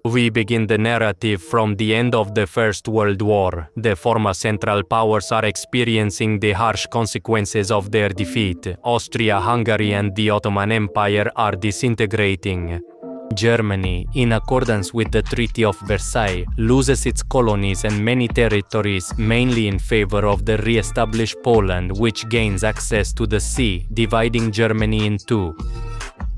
We begin the narrative from the end of the First World War. The former Central Powers are experiencing the harsh consequences of their defeat. Austria-Hungary and the Ottoman Empire are disintegrating. Germany, in accordance with the Treaty of Versailles, loses its colonies and many territories, mainly in favor of the re-established Poland, which gains access to the sea, dividing Germany in two.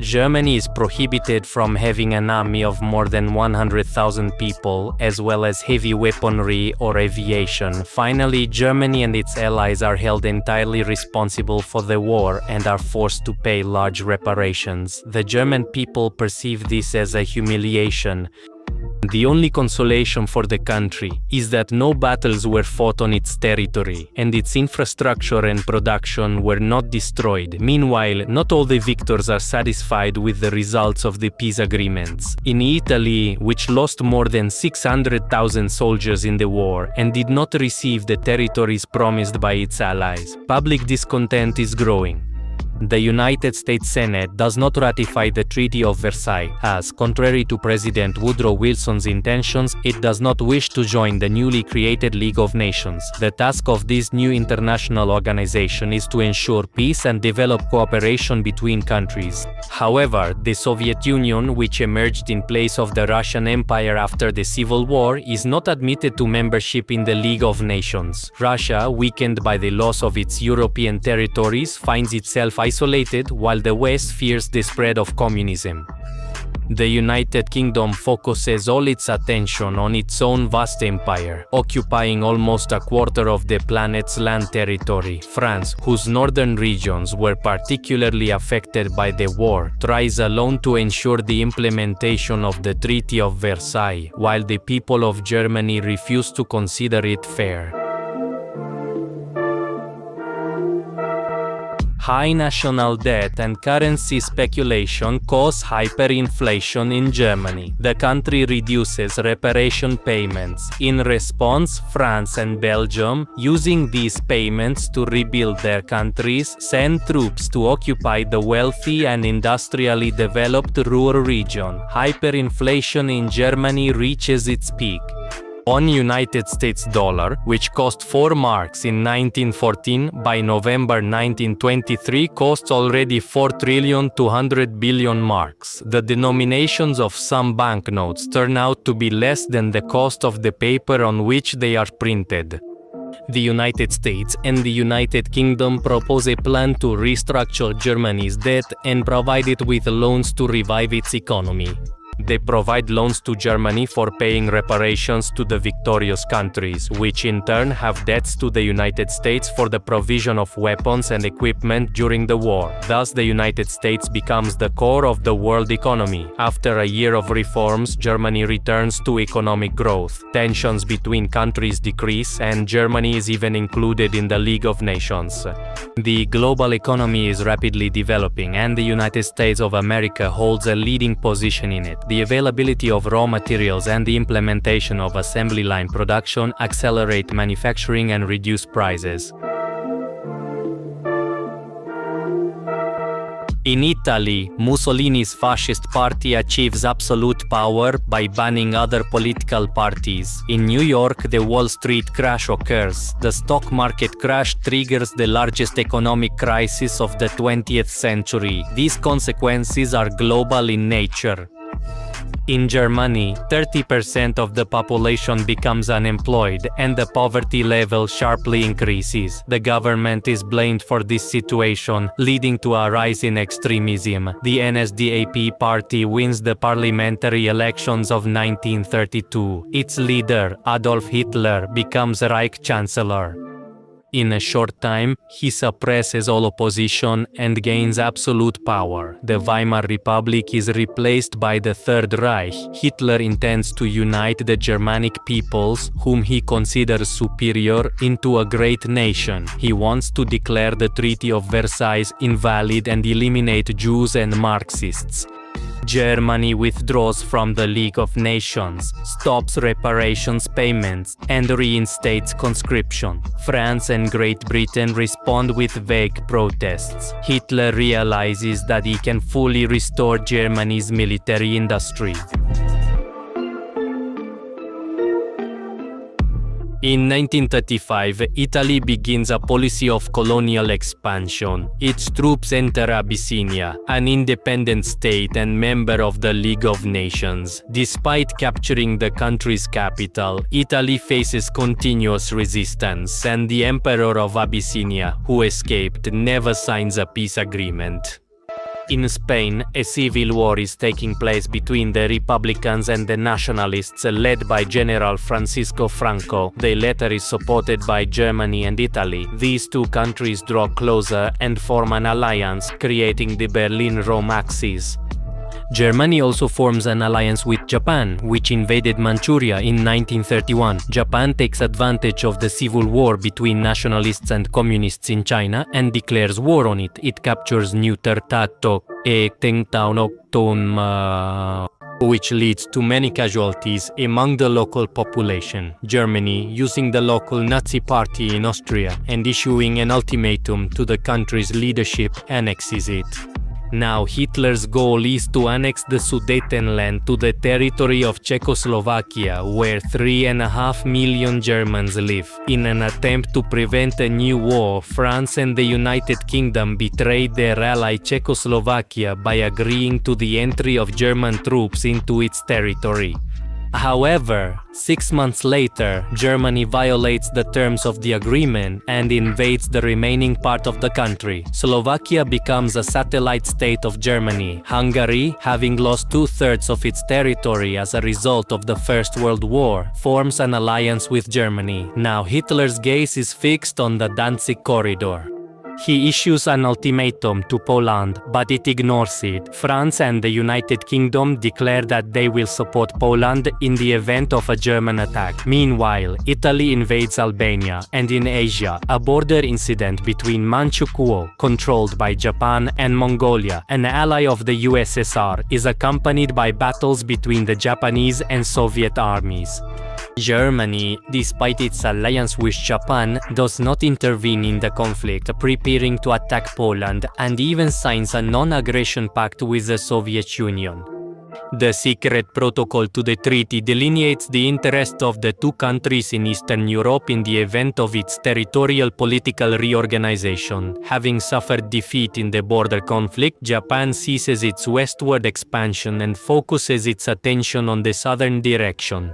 Germany is prohibited from having an army of more than 100,000 people, as well as heavy weaponry or aviation. Finally, Germany and its allies are held entirely responsible for the war and are forced to pay large reparations. The German people perceive this as a humiliation. The only consolation for the country is that no battles were fought on its territory, and its infrastructure and production were not destroyed. Meanwhile, not all the victors are satisfied with the results of the peace agreements. In Italy, which lost more than 600,000 soldiers in the war and did not receive the territories promised by its allies, public discontent is growing. The United States Senate does not ratify the Treaty of Versailles, as, contrary to President Woodrow Wilson's intentions, it does not wish to join the newly created League of Nations. The task of this new international organization is to ensure peace and develop cooperation between countries. However, the Soviet Union, which emerged in place of the Russian Empire after the Civil War, is not admitted to membership in the League of Nations. Russia, weakened by the loss of its European territories, finds itself isolated, while the West fears the spread of communism. The United Kingdom focuses all its attention on its own vast empire, occupying almost a quarter of the planet's land territory. France, whose northern regions were particularly affected by the war, tries alone to ensure the implementation of the Treaty of Versailles, while the people of Germany refuse to consider it fair. High national debt and currency speculation cause hyperinflation in Germany. The country reduces reparation payments. In response, France and Belgium, using these payments to rebuild their countries, send troops to occupy the wealthy and industrially developed rural region. Hyperinflation in Germany reaches its peak. One United States dollar, which cost 4 marks in 1914, by November 1923 costs already 4,200 billion marks. The denominations of some banknotes turn out to be less than the cost of the paper on which they are printed. The United States and the United Kingdom propose a plan to restructure Germany's debt and provide it with loans to revive its economy. They provide loans to Germany for paying reparations to the victorious countries, which in turn have debts to the United States for the provision of weapons and equipment during the war. Thus, the United States becomes the core of the world economy. After a year of reforms, Germany returns to economic growth. Tensions between countries decrease, and Germany is even included in the League of Nations. The global economy is rapidly developing, and the United States of America holds a leading position in it. The availability of raw materials and the implementation of assembly line production accelerate manufacturing and reduce prices. In Italy, Mussolini's fascist party achieves absolute power by banning other political parties. In New York, the Wall Street crash occurs. The stock market crash triggers the largest economic crisis of the 20th century. These consequences are global in nature. In Germany, 30% of the population becomes unemployed, and the poverty level sharply increases. The government is blamed for this situation, leading to a rise in extremism. The NSDAP party wins the parliamentary elections of 1932. Its leader, Adolf Hitler, becomes Reich Chancellor. In a short time, he suppresses all opposition and gains absolute power. The Weimar Republic is replaced by the Third Reich. Hitler intends to unite the Germanic peoples, whom he considers superior, into a great nation. He wants to declare the Treaty of Versailles invalid and eliminate Jews and Marxists. Germany withdraws from the League of Nations, stops reparations payments, and reinstates conscription. France and Great Britain respond with vague protests. Hitler realizes that he can fully restore Germany's military industry. In 1935, Italy begins a policy of colonial expansion. Its troops enter Abyssinia, an independent state and member of the League of Nations. Despite capturing the country's capital, Italy faces continuous resistance, and the Emperor of Abyssinia, who escaped, never signs a peace agreement. In Spain, a civil war is taking place between the Republicans and the Nationalists led by General Francisco Franco. The latter is supported by Germany and Italy. These two countries draw closer and form an alliance, creating the Berlin-Rome Axis. Germany also forms an alliance with Japan, which invaded Manchuria in 1931. Japan takes advantage of the civil war between nationalists and communists in China and declares war on it. It captures New Tertato e Tengtaonokton, which leads to many casualties among the local population. Germany, using the local Nazi party in Austria and issuing an ultimatum to the country's leadership, annexes it. Now Hitler's goal is to annex the Sudetenland to the territory of Czechoslovakia, where 3.5 million Germans live. In an attempt to prevent a new war, France and the United Kingdom betrayed their ally Czechoslovakia by agreeing to the entry of German troops into its territory. However, 6 months later, Germany violates the terms of the agreement and invades the remaining part of the country. Slovakia becomes a satellite state of Germany. Hungary, having lost 2/3 of its territory as a result of the First World War, forms an alliance with Germany. Now Hitler's gaze is fixed on the Danzig corridor. He issues an ultimatum to Poland, but it ignores it. France and the United Kingdom declare that they will support Poland in the event of a German attack. Meanwhile, Italy invades Albania, and in Asia, a border incident between Manchukuo, controlled by Japan, and Mongolia, an ally of the USSR, is accompanied by battles between the Japanese and Soviet armies. Germany, despite its alliance with Japan, does not intervene in the conflict, preparing to attack Poland, and even signs a non-aggression pact with the Soviet Union. The secret protocol to the treaty delineates the interest of the two countries in Eastern Europe in the event of its territorial political reorganization. Having suffered defeat in the border conflict, Japan ceases its westward expansion and focuses its attention on the southern direction.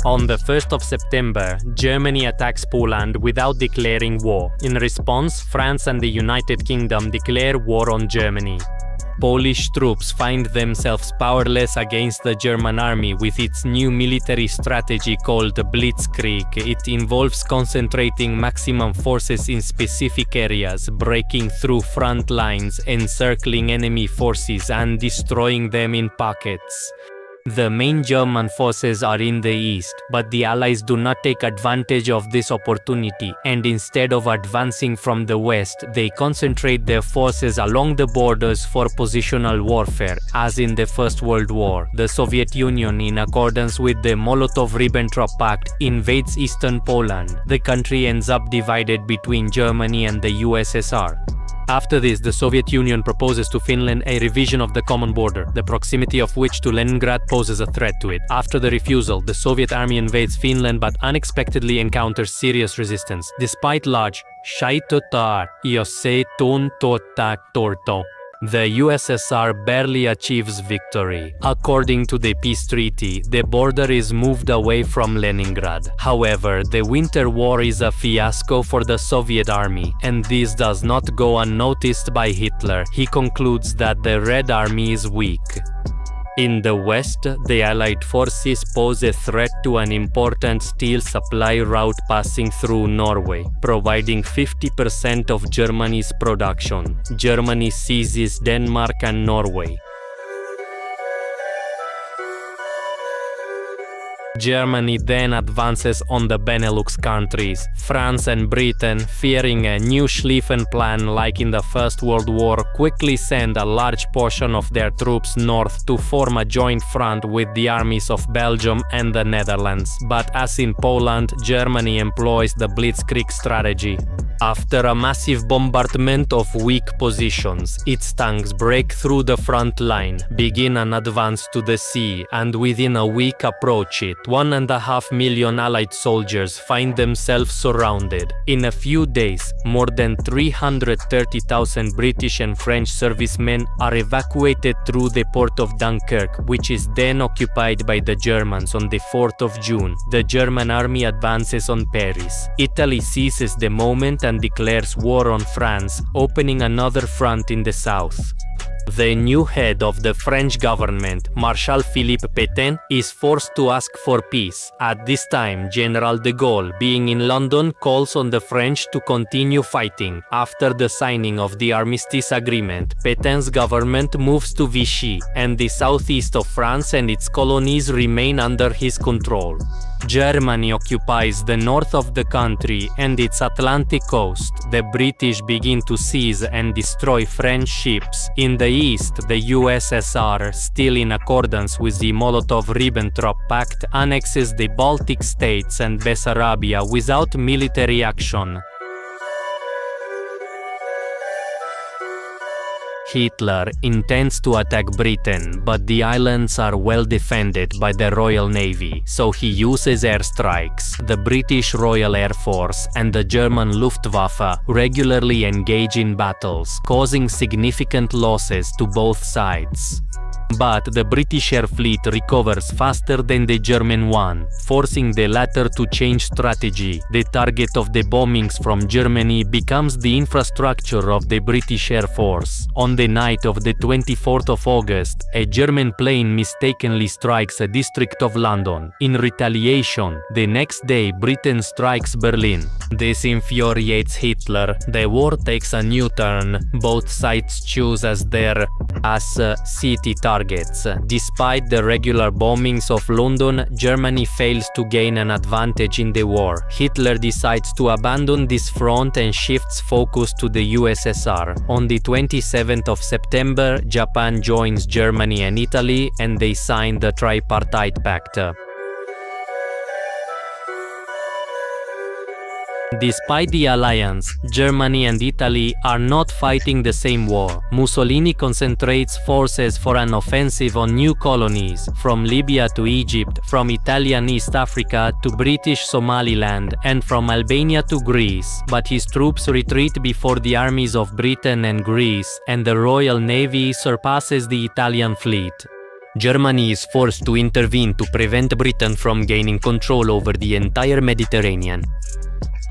On the 1st of September, Germany attacks Poland without declaring war. In response, France and the United Kingdom declare war on Germany. Polish troops find themselves powerless against the German army with its new military strategy called Blitzkrieg. It involves concentrating maximum forces in specific areas, breaking through front lines, encircling enemy forces, and destroying them in pockets. The main German forces are in the east, but the Allies do not take advantage of this opportunity, and instead of advancing from the west, they concentrate their forces along the borders for positional warfare, as in the First World War. The Soviet Union, in accordance with the Molotov-Ribbentrop Pact, invades eastern Poland. The country ends up divided between Germany and the USSR. After this, the Soviet Union proposes to Finland a revision of the common border, the proximity of which to Leningrad poses a threat to it. After the refusal, the Soviet army invades Finland but unexpectedly encounters serious resistance. Despite large the USSR barely achieves victory. According to the peace treaty, the border is moved away from Leningrad. However, the Winter War is a fiasco for the Soviet army, and this does not go unnoticed by Hitler. He concludes that the Red Army is weak. In the west, the Allied forces pose a threat to an important steel supply route passing through Norway, providing 50% of Germany's production. Germany seizes Denmark and Norway. Germany then advances on the Benelux countries. France and Britain, fearing a new Schlieffen Plan like in the First World War, quickly send a large portion of their troops north to form a joint front with the armies of Belgium and the Netherlands. But as in Poland, Germany employs the Blitzkrieg strategy. After a massive bombardment of weak positions, its tanks break through the front line, begin an advance to the sea, and within a week approach it. 1.5 million Allied soldiers find themselves surrounded. In a few days, more than 330,000 British and French servicemen are evacuated through the port of Dunkirk, which is then occupied by the Germans on the 4th of June. The German army advances on Paris. Italy seizes the moment and declares war on France, opening another front in the south. The new head of the French government, Marshal Philippe Pétain, is forced to ask for peace. At this time, General de Gaulle, being in London, calls on the French to continue fighting. After the signing of the armistice agreement, Pétain's government moves to Vichy, and the southeast of France and its colonies remain under his control. Germany occupies the north of the country and its Atlantic coast. The British begin to seize and destroy French ships. In the east, the USSR, still in accordance with the Molotov-Ribbentrop Pact, annexes the Baltic states and Bessarabia without military action. Hitler intends to attack Britain, but the islands are well defended by the Royal Navy, so he uses airstrikes. The British Royal Air Force and the German Luftwaffe regularly engage in battles, causing significant losses to both sides. But the British air fleet recovers faster than the German one, forcing the latter to change strategy. The target of the bombings from Germany becomes the infrastructure of the British Air Force. On the night of the 24th of August, a German plane mistakenly strikes a district of London. In retaliation, the next day Britain strikes Berlin. This infuriates Hitler. The war takes a new turn. Both sides choose as their city targets. Despite the regular bombings of London, Germany fails to gain an advantage in the war. Hitler decides to abandon this front and shifts focus to the USSR. On the 27th of September, Japan joins Germany and Italy, and they sign the Tripartite Pact. Despite the alliance, Germany and Italy are not fighting the same war. Mussolini concentrates forces for an offensive on new colonies, from Libya to Egypt, from Italian East Africa to British Somaliland, and from Albania to Greece. But his troops retreat before the armies of Britain and Greece, and the Royal Navy surpasses the Italian fleet. Germany is forced to intervene to prevent Britain from gaining control over the entire Mediterranean.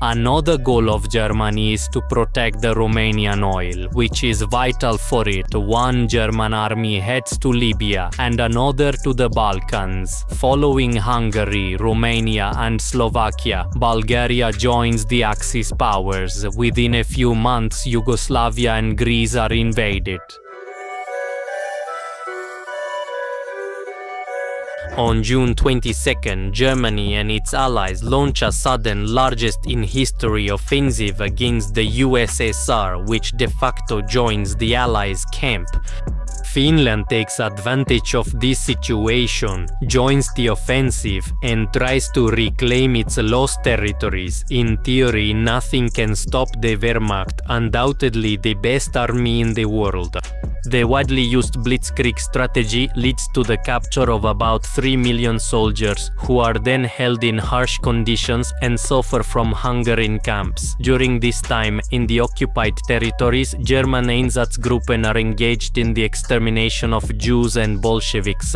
Another goal of Germany is to protect the Romanian oil, which is vital for it. One German army heads to Libya and another to the Balkans. Following Hungary, Romania and Slovakia, Bulgaria joins the Axis powers. Within a few months, Yugoslavia and Greece are invaded. On June 22nd, Germany and its allies launch a sudden, largest in history offensive against the USSR, which de facto joins the Allies' camp. Finland takes advantage of this situation, joins the offensive, and tries to reclaim its lost territories. In theory, nothing can stop the Wehrmacht, undoubtedly the best army in the world. The widely used Blitzkrieg strategy leads to the capture of about 3 million soldiers, who are then held in harsh conditions and suffer from hunger in camps. During this time, in the occupied territories, German Einsatzgruppen are engaged in the extermination of Jews and Bolsheviks.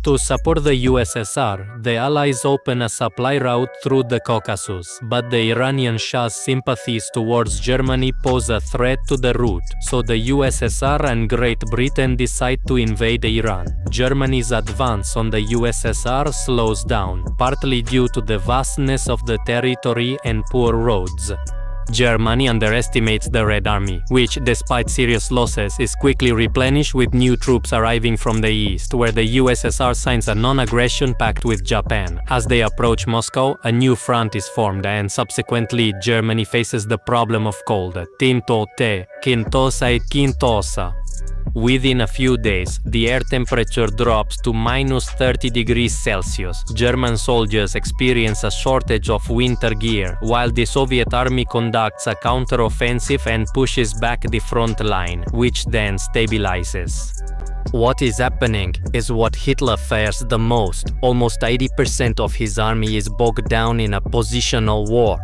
To support the USSR, the Allies open a supply route through the Caucasus, but the Iranian Shah's sympathies towards Germany pose a threat to the route, so the USSR and Great Britain decide to invade Iran. Germany's advance on the USSR slows down, partly due to the vastness of the territory and poor roads. Germany underestimates the Red Army, which, despite serious losses, is quickly replenished with new troops arriving from the east, where the USSR signs a non-aggression pact with Japan. As they approach Moscow, a new front is formed, and subsequently Germany faces the problem of cold. Tinto te, quintosa et quintosa. Within a few days, the air temperature drops to minus 30 degrees Celsius. German soldiers experience a shortage of winter gear, while the Soviet army conducts a counter-offensive and pushes back the front line, which then stabilizes. What is happening is what Hitler fears the most. Almost 80% of his army is bogged down in a positional war.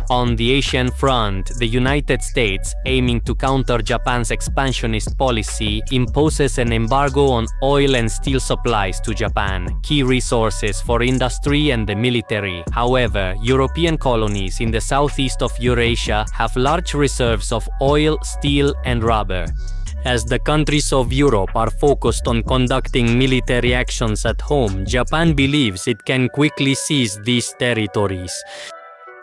On the Asian front, the United States, aiming to counter Japan's expansionist policy, imposes an embargo on oil and steel supplies to Japan, key resources for industry and the military. However, European colonies in the southeast of Eurasia have large reserves of oil, steel, and rubber. As the countries of Europe are focused on conducting military actions at home, Japan believes it can quickly seize these territories.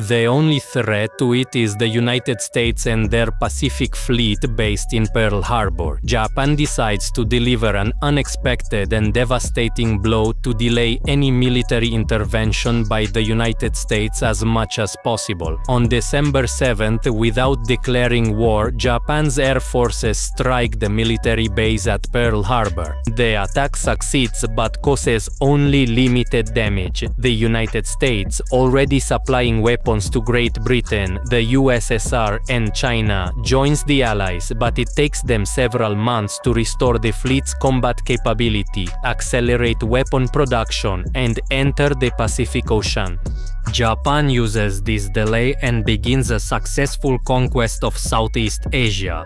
The only threat to it is the United States and their Pacific Fleet based in Pearl Harbor. Japan decides to deliver an unexpected and devastating blow to delay any military intervention by the United States as much as possible. On December 7th, without declaring war, Japan's air forces strike the military base at Pearl Harbor. The attack succeeds but causes only limited damage. The United States, already supplying weapons to Great Britain, the USSR, and China, joins the Allies, but it takes them several months to restore the fleet's combat capability, accelerate weapon production, and enter the Pacific Ocean. Japan uses this delay and begins a successful conquest of Southeast Asia.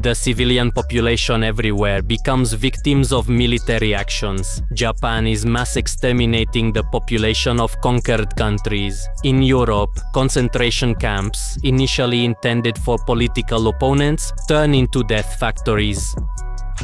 The civilian population everywhere becomes victims of military actions. Japan is mass exterminating the population of conquered countries. In Europe, concentration camps, initially intended for political opponents, turn into death factories.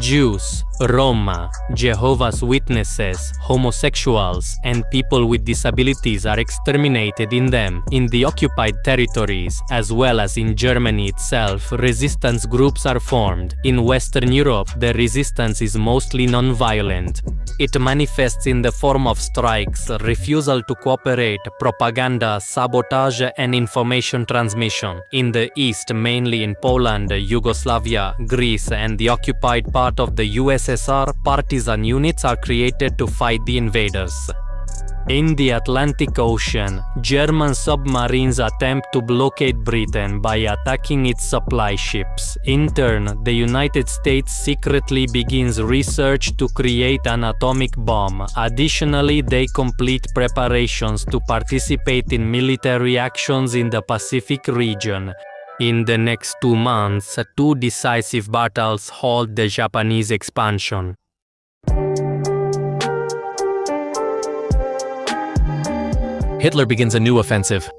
Jews, Roma, Jehovah's Witnesses, homosexuals, and people with disabilities are exterminated in them. In the occupied territories, as well as in Germany itself, resistance groups are formed. In Western Europe, the resistance is mostly non-violent. It manifests in the form of strikes, refusal to cooperate, propaganda, sabotage, and information transmission. In the East, mainly in Poland, Yugoslavia, Greece, and the occupied part of the USSR, partisan units are created to fight the invaders. In the Atlantic Ocean, German submarines attempt to blockade Britain by attacking its supply ships. In turn, the United States secretly begins research to create an atomic bomb. Additionally, they complete preparations to participate in military actions in the Pacific region. In the next 2 months, 2 decisive battles halt the Japanese expansion. Hitler begins a new offensive.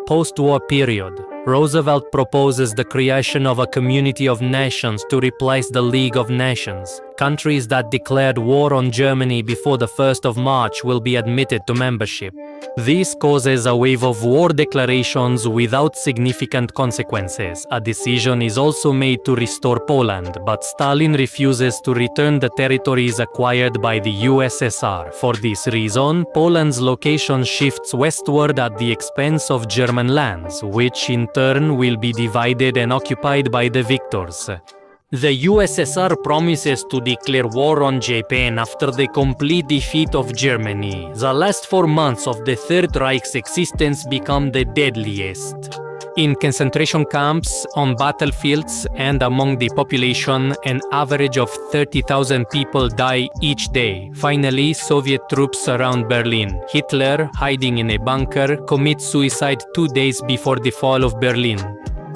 Post-war period. Roosevelt proposes the creation of a community of nations to replace the League of Nations. Countries that declared war on Germany before the 1st of March will be admitted to membership. This causes a wave of war declarations without significant consequences. A decision is also made to restore Poland, but Stalin refuses to return the territories acquired by the USSR. For this reason, Poland's location shifts westward at the expense of German lands, which in turn will be divided and occupied by the victors. The USSR promises to declare war on Japan after the complete defeat of Germany. The last 4 months of the Third Reich's existence become the deadliest. In concentration camps, on battlefields, and among the population, an average of 30,000 people die each day. Finally, Soviet troops surround Berlin. Hitler, hiding in a bunker, commits suicide 2 days before the fall of Berlin.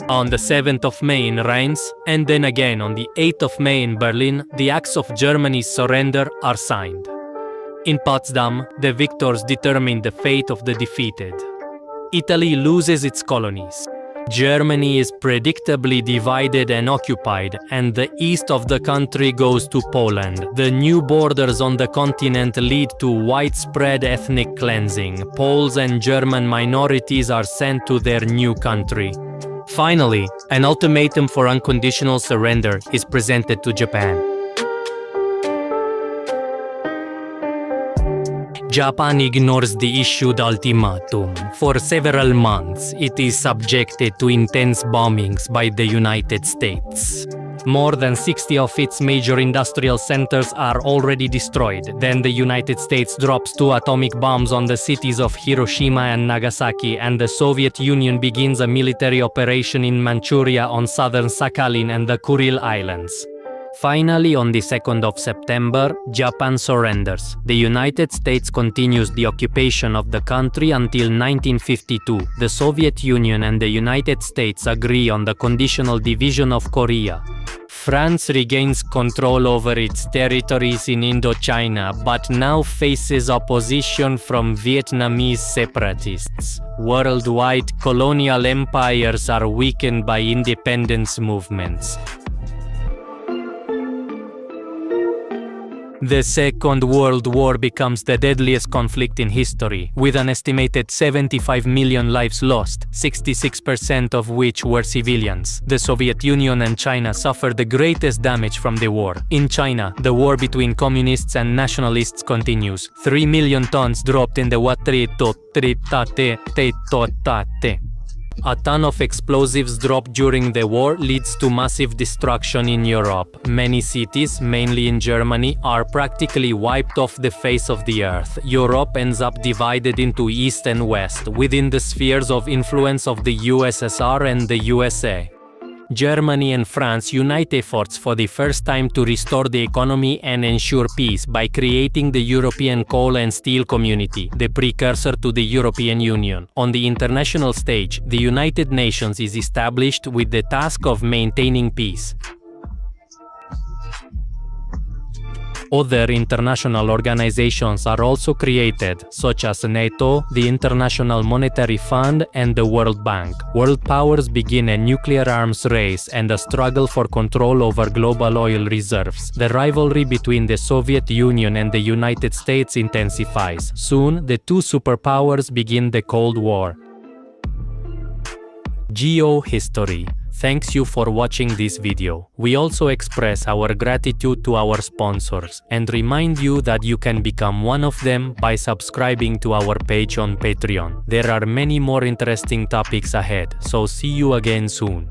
On the 7th of May in Reims, and then again on the 8th of May in Berlin, the acts of Germany's surrender are signed. In Potsdam, the victors determine the fate of the defeated. Italy loses its colonies. Germany is predictably divided and occupied, and the east of the country goes to Poland. The new borders on the continent lead to widespread ethnic cleansing. Poles and German minorities are sent to their new country. Finally, an ultimatum for unconditional surrender is presented to Japan. Japan ignores the issued ultimatum. For several months, it is subjected to intense bombings by the United States. More than 60 of its major industrial centers are already destroyed. Then the United States drops 2 atomic bombs on the cities of Hiroshima and Nagasaki, and the Soviet Union begins a military operation in Manchuria on southern Sakhalin and the Kuril Islands. Finally, on the 2nd of September, Japan surrenders. The United States continues the occupation of the country until 1952. The Soviet Union and the United States agree on the conditional division of Korea. France regains control over its territories in Indochina, but now faces opposition from Vietnamese separatists. Worldwide, colonial empires are weakened by independence movements. The Second World War becomes the deadliest conflict in history, with an estimated 75 million lives lost, 66% of which were civilians. The Soviet Union and China suffered the greatest damage from the war. In China, the war between communists and nationalists continues. 3 million tons dropped in the Watritotate. A ton of explosives dropped during the war leads to massive destruction in Europe. Many cities, mainly in Germany, are practically wiped off the face of the earth. Europe ends up divided into East and West, within the spheres of influence of the USSR and the USA. Germany and France unite efforts for the first time to restore the economy and ensure peace by creating the European Coal and Steel Community, the precursor to the European Union. On the international stage, the United Nations is established with the task of maintaining peace. Other international organizations are also created, such as NATO, the International Monetary Fund, and the World Bank. World powers begin a nuclear arms race and a struggle for control over global oil reserves. The rivalry between the Soviet Union and the United States intensifies. Soon, the two superpowers begin the Cold War. Geo-history. Thanks you for watching this video. We also express our gratitude to our sponsors and remind you that you can become one of them by subscribing to our page on Patreon. There are many more interesting topics ahead, so see you again soon.